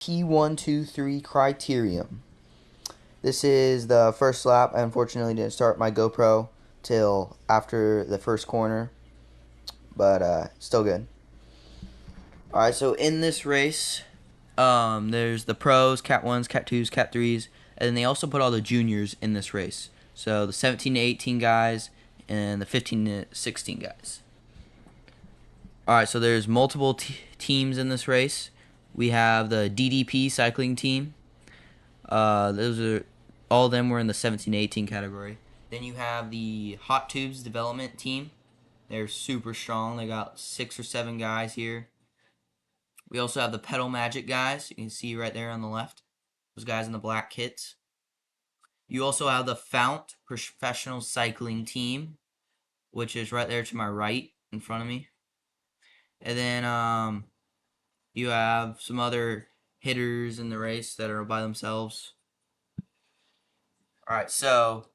P123 Criterium. This is the first lap. I unfortunately didn't start my GoPro till after the first corner, but still good. Alright, so in this race, there's the pros, Cat 1s, Cat 2s, Cat 3s, and then they also put all the juniors in this race. So the 17 to 18 guys and the 15 to 16 guys. Alright, so there's multiple teams in this race. We have the DDP cycling team. Those are all of them were in the 17 to 18 category. Then you have the Hot Tubes development team. They're super strong. They got 6 or 7 guys here. We also have the Pedal Magic guys. You can see right there on the left. Those guys in the black kits. You also have the Fount professional cycling team, which is right there to my right in front of me. And then you have some other hitters in the race that are by themselves. Alright, so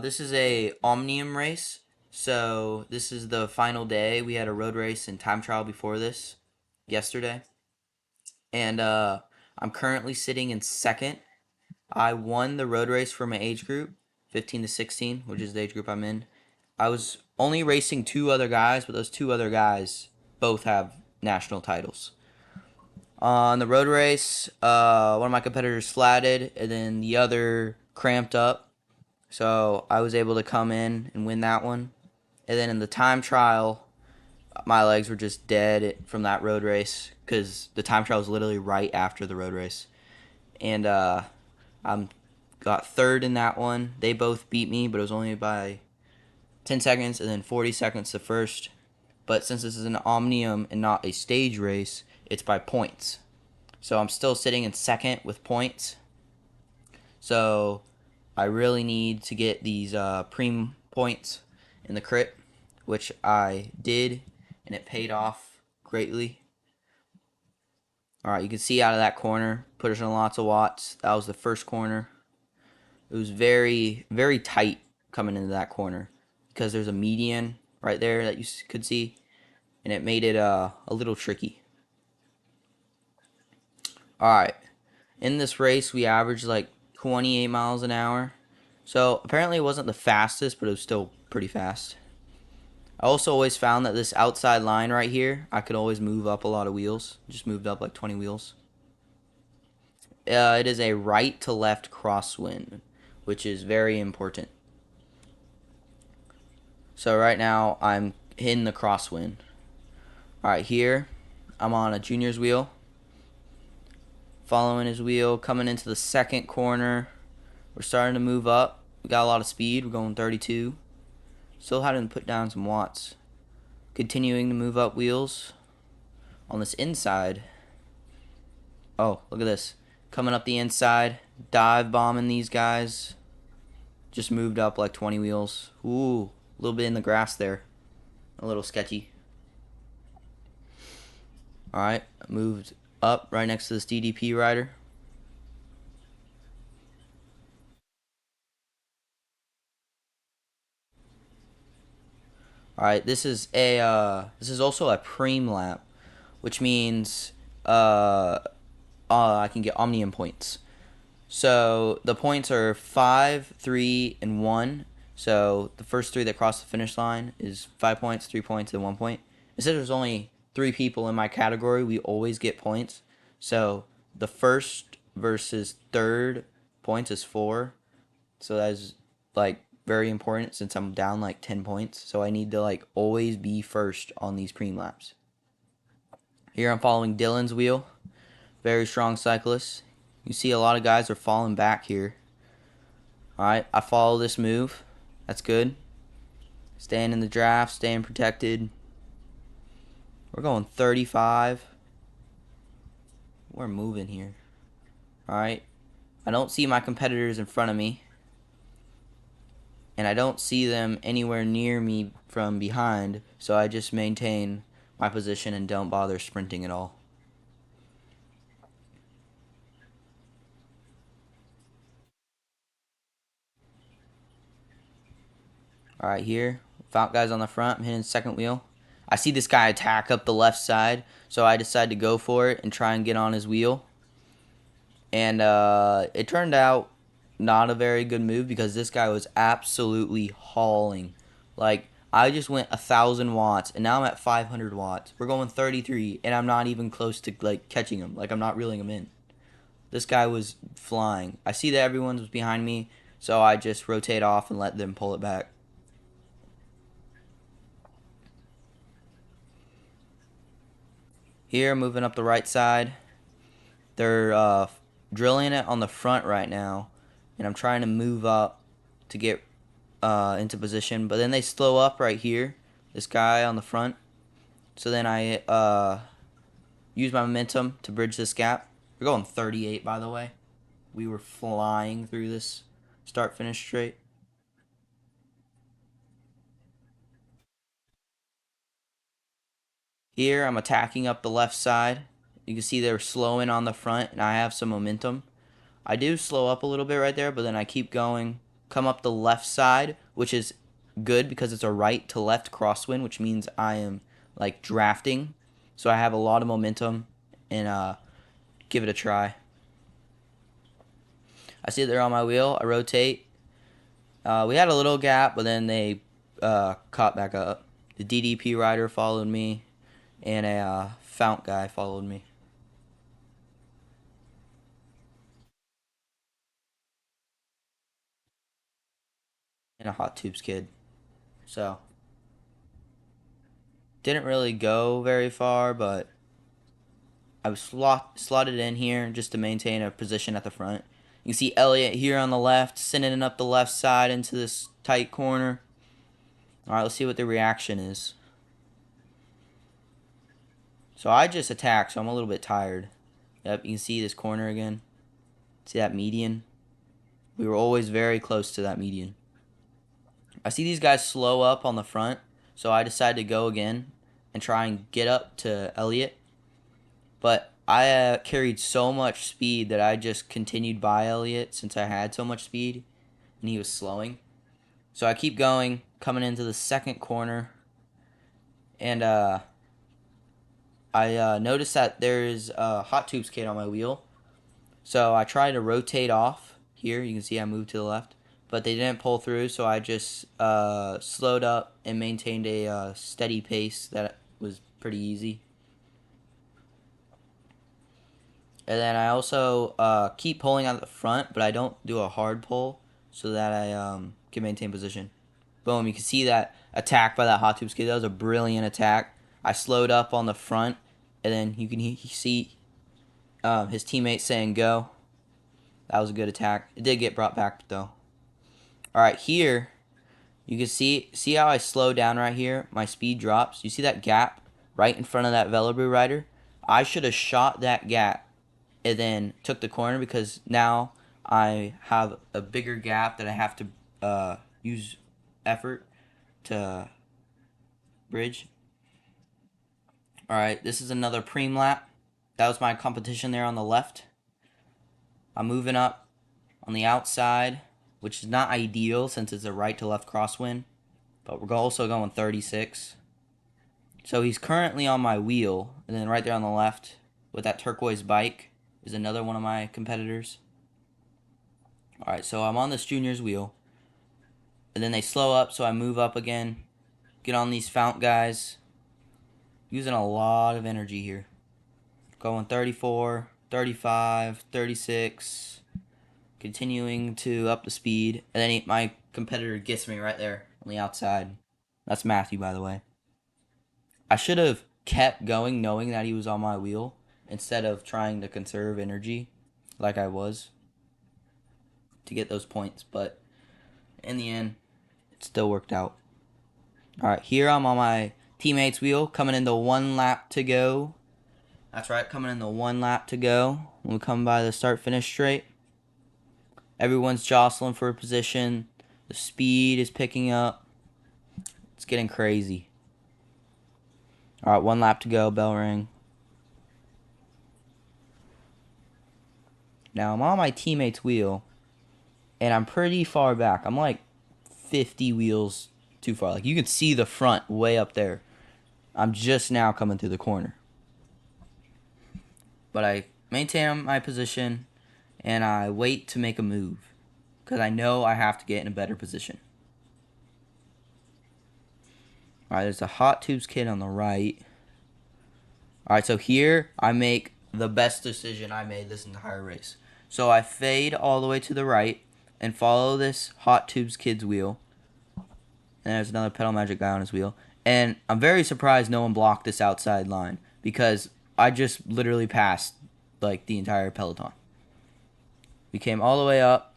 this is a Omnium race. So this is the final day. We had a road race and time trial before this yesterday. And I'm currently sitting in second. I won the road race for my age group, 15 to 16, which is the age group I'm in. I was only racing 2 other guys, but those 2 other guys both have national titles. On the road race, one of my competitors flatted, and then the other cramped up. So I was able to come in and win that one. And then in the time trial, my legs were just dead from that road race because the time trial was literally right after the road race. And I'm got third in that one. They both beat me, but it was only by 10 seconds and then 40 seconds the first. But since this is an Omnium and not a stage race, it's by points. So I'm still sitting in second with points. So I really need to get these preem points in the crit, which I did, and it paid off greatly. Alright, you can see out of that corner, pushing lots of watts. That was the first corner. It was very, very tight coming into that corner because there's a median right there that you could see, and it made it a little tricky. Alright, in this race we averaged like 28 miles an hour. So apparently it wasn't the fastest, but it was still pretty fast. I also always found that this outside line right here, I could always move up a lot of wheels. Just moved up like 20 wheels. It is a right to left crosswind, which is very important. So right now I'm hitting the crosswind. Alright, here I'm on a junior's wheel. Following his wheel, coming into the second corner. We're starting to move up. We got a lot of speed. We're going 32. Still having to put down some watts. Continuing to move up wheels. On this inside. Oh, look at this. Coming up the inside. Dive bombing these guys. Just moved up like 20 wheels. Ooh, a little bit in the grass there. A little sketchy. Alright, moved up right next to this DDP rider. Alright, this is also a preem lap, which means I can get Omnium points. So the points are 5, 3, and 1. So the first 3 that cross the finish line is 5 points, 3 points, and 1 point. Instead, there's only 3 people in my category. We always get points. So the first versus third points is 4. So that's like very important since I'm down like 10 points. So I need to like always be first on these preem laps. Here I'm following Dylan's wheel. Very strong cyclist. You see a lot of guys are falling back here. Alright, I follow this move. That's good. Staying in the draft, staying protected. We're going 35. We're moving here. Alright. I don't see my competitors in front of me. And I don't see them anywhere near me from behind. So I just maintain my position and don't bother sprinting at all. Alright, here. Fount guy's on the front. I'm hitting second wheel. I see this guy attack up the left side, so I decide to go for it and try and get on his wheel. And it turned out not a very good move because this guy was absolutely hauling. Like, I just went 1,000 watts, and now I'm at 500 watts. We're going 33, and I'm not even close to like catching him. Like, I'm not reeling him in. This guy was flying. I see that everyone was behind me, so I just rotate off and let them pull it back. Here, moving up the right side. They're drilling it on the front right now, and I'm trying to move up to get into position. But then they slow up right here, this guy on the front. So then I use my momentum to bridge this gap. We're going 38, by the way. We were flying through this start-finish straight. Here, I'm attacking up the left side. You can see they're slowing on the front, and I have some momentum. I do slow up a little bit right there, but then I keep going, come up the left side, which is good because it's a right to left crosswind, which means I am like drafting. So I have a lot of momentum, and give it a try. I see they're on my wheel. I rotate. We had a little gap, but then they caught back up. The DDP rider followed me, and a Fount guy followed me. And a Hot Tubes kid. So, didn't really go very far, but I was slotted in here just to maintain a position at the front. You can see Elliott here on the left, sending up the left side into this tight corner. Alright, let's see what the reaction is. So I just attacked, so I'm a little bit tired. Yep, you can see this corner again. See that median? We were always very close to that median. I see these guys slow up on the front, so I decided to go again and try and get up to Elliott. But I carried so much speed that I just continued by Elliott since I had so much speed and he was slowing. So I keep going, coming into the second corner, and I noticed that there's a Hot Tubes kit on my wheel. So I try to rotate off here. You can see I moved to the left, but they didn't pull through, so I just slowed up and maintained a steady pace that was pretty easy. And then I also keep pulling out the front, but I don't do a hard pull so that I can maintain position. Boom, you can see that attack by that Hot Tubes kid. That was a brilliant attack. I slowed up on the front, and then you can see his teammate saying go. That was a good attack. It did get brought back, though. All right, here, you can see how I slow down right here? My speed drops. You see that gap right in front of that Velibrew rider? I should have shot that gap and then took the corner because now I have a bigger gap that I have to use effort to bridge. All right, this is another preem lap. That was my competition there on the left. I'm moving up on the outside, which is not ideal since it's a right to left crosswind, but we're also going 36. So he's currently on my wheel, and then right there on the left with that turquoise bike is another one of my competitors. Alright, so I'm on this junior's wheel, and then they slow up, so I move up again, get on these Fount guys, using a lot of energy here. Going 34, 35, 36, continuing to up the speed, and then my competitor gets me right there on the outside. That's Matthew, by the way. I should have kept going knowing that he was on my wheel instead of trying to conserve energy like I was to get those points, but in the end, it still worked out. Alright, here I'm on my teammate's wheel, coming into 1 lap to go. That's right, coming in the 1 lap to go. When we come by the start-finish straight, everyone's jostling for a position. The speed is picking up. It's getting crazy. Alright, 1 lap to go, bell ring. Now I'm on my teammate's wheel, and I'm pretty far back. I'm like 50 wheels too far. Like, you can see the front way up there. I'm just now coming through the corner. But I maintain my position, and I wait to make a move because I know I have to get in a better position. Alright, there's a hot tubes kid on the right. Alright, so here I make the best decision I made this entire race. So I fade all the way to the right and follow this hot tubes kid's wheel. And there's another pedal magic guy on his wheel. And I'm very surprised no one blocked this outside line because I just literally passed like the entire peloton. We came all the way up.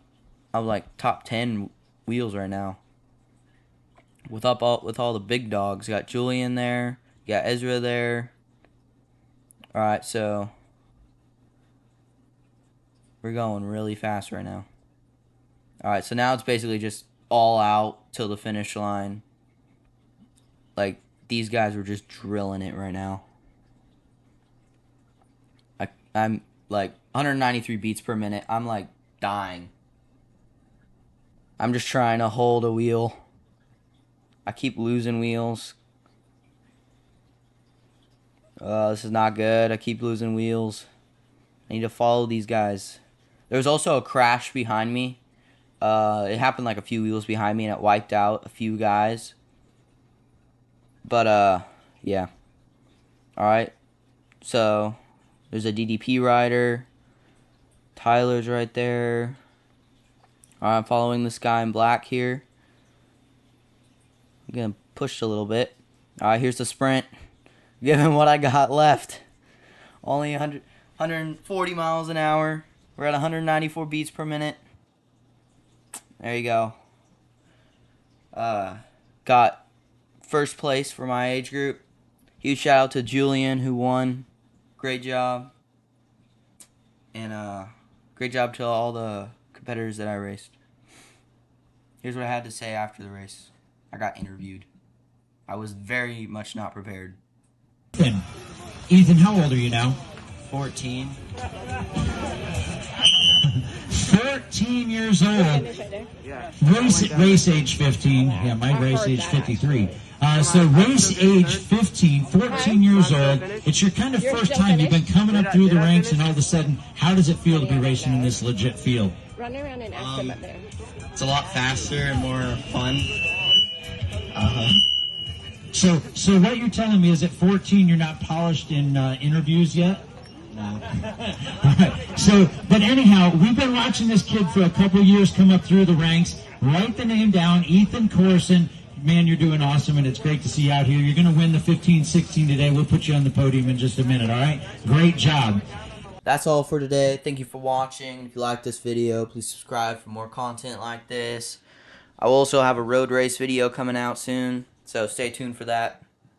I'm like top 10 wheels right now. With all the big dogs. Got Julian there. Got Ezra there. Alright, so we're going really fast right now. Alright, so now it's basically just all out till the finish line. Like, these guys were just drilling it right now. I'm like 193 beats per minute. I'm like dying. I'm just trying to hold a wheel. I keep losing wheels. This is not good. I keep losing wheels. I need to follow these guys. There's also a crash behind me. It happened like a few wheels behind me and it wiped out a few guys. But, yeah. Alright. So, there's a DDP rider. Tyler's right there. Alright, I'm following this guy in black here. I'm gonna push a little bit. Alright, here's the sprint. Given what I got left. Only 140 miles an hour. We're at 194 beats per minute. There you go. Got first place for my age group. Huge shout out to Julian who won. Great job. And great job to all the competitors that I raced. Here's what I had to say after the race. I got interviewed. I was very much not prepared. Ethan, how old are you now? 14. 14 years old. Race age 15. Yeah, my race age 53. So race age 15, 14 years old. It's your kind of first time. You've been coming up through the ranks, and all of a sudden, how does it feel to be racing in this legit field? Run around and ask them up there. It's a lot faster and more fun. So what you're telling me is at 14 you're not polished in interviews yet? No. Right. So, but anyhow, we've been watching this kid for a couple years come up through the ranks. Write the name down, Ethan Corson. Man, you're doing awesome, and it's great to see you out here. You're going to win the 15-16 today. We'll put you on the podium in just a minute, all right? Great job. That's all for today. Thank you for watching. If you like this video, please subscribe for more content like this. I will also have a road race video coming out soon, so stay tuned for that.